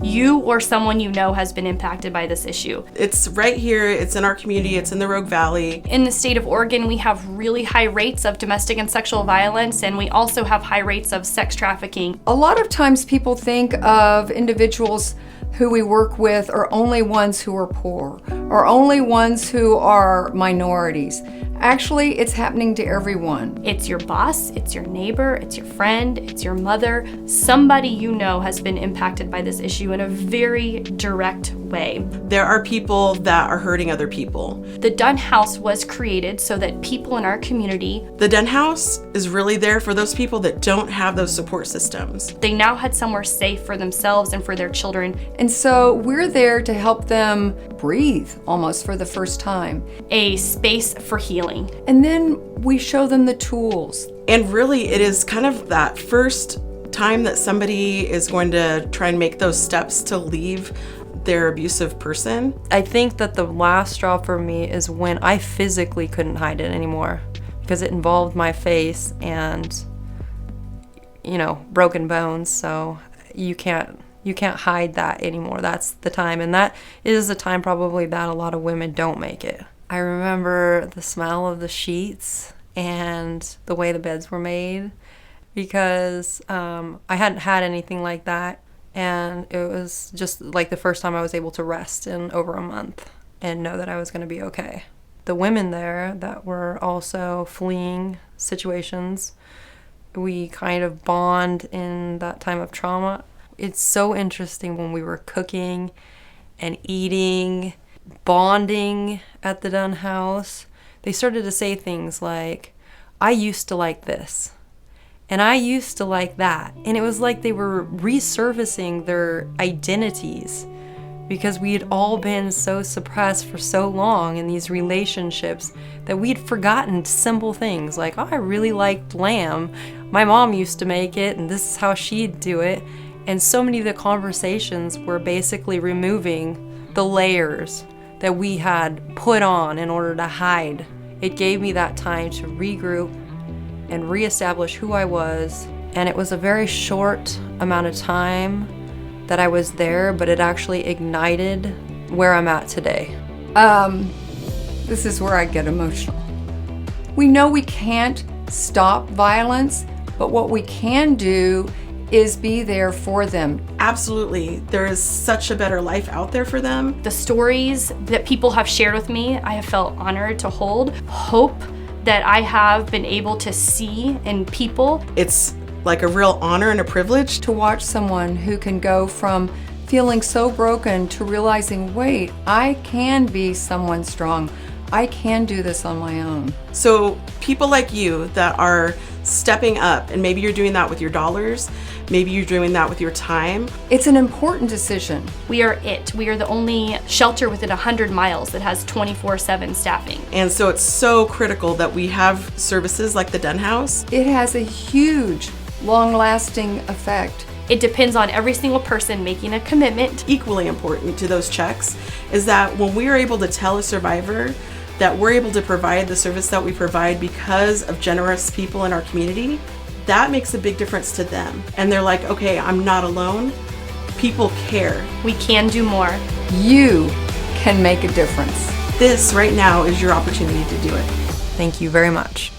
you or someone you know has been impacted by this issue. It's right here, it's in our community, it's in the Rogue Valley. In the state of Oregon, we have really high rates of domestic and sexual violence, and we also have high rates of sex trafficking. A lot of times people think of individuals who we work with are only ones who are poor, or only ones who are minorities. Actually, it's happening to everyone. It's your boss, it's your neighbor, it's your friend, it's your mother. Somebody you know has been impacted by this issue in a very direct way. There are people that are hurting other people. The Dunn House was created so that people in our community, The Dunn House is really there for those people that don't have those support systems. they now had somewhere safe for themselves and for their children. And so we're there to help them breathe almost for the first time. A space for healing. And then we show them the tools. And really, it is kind of that first time that somebody is going to try and make those steps to leave their abusive person. I think that the last straw for me is when I physically couldn't hide it anymore, because it involved my face and, you know, broken bones. So you can't hide that anymore. That's the time, and that is the time probably that a lot of women don't make it. I remember the smell of the sheets and the way the beds were made, because I hadn't had anything like that, and it was just like the first time I was able to rest in over a month and know that I was going to be okay. The women there that were also fleeing situations, we kind of bond in that time of trauma. It's so interesting when we were cooking and eating, bonding at the Dunn House. They started to say things like, I used to like this, and I used to like that. And it was like they were resurfacing their identities, because we had all been so suppressed for so long in these relationships that we'd forgotten simple things like, oh, I really liked lamb. My mom used to make it, and this is how she'd do it. And so many of the conversations were basically removing the layers that we had put on in order to hide. It gave me that time to regroup and reestablish who I was. And it was a very short amount of time that I was there, but it actually ignited where I'm at today. This is where I get emotional. We know we can't stop violence, but what we can do is be there for them. Absolutely. There is such a better life out there for them. The stories that people have shared with me, I have felt honored to hold. Hope that I have been able to see in people. It's like a real honor and a privilege To watch someone who can go from feeling so broken to realizing, wait, I can be someone strong. I can do this on my own. So people like you that are stepping up, and maybe you're doing that with your dollars, maybe you're doing that with your time. It's an important decision. We are it. We are the only shelter within 100 miles that has 24/7 staffing. And so it's so critical that we have services like the Dunn House. It has a huge, long-lasting effect. It depends on every single person making a commitment. Equally important to those checks is that when we are able to tell a survivor that we're able to provide the service that we provide because of generous people in our community, that makes a big difference to them. And they're like, okay, I'm not alone. People care. We can do more. You can make a difference. This right now is your opportunity to do it. Thank you very much.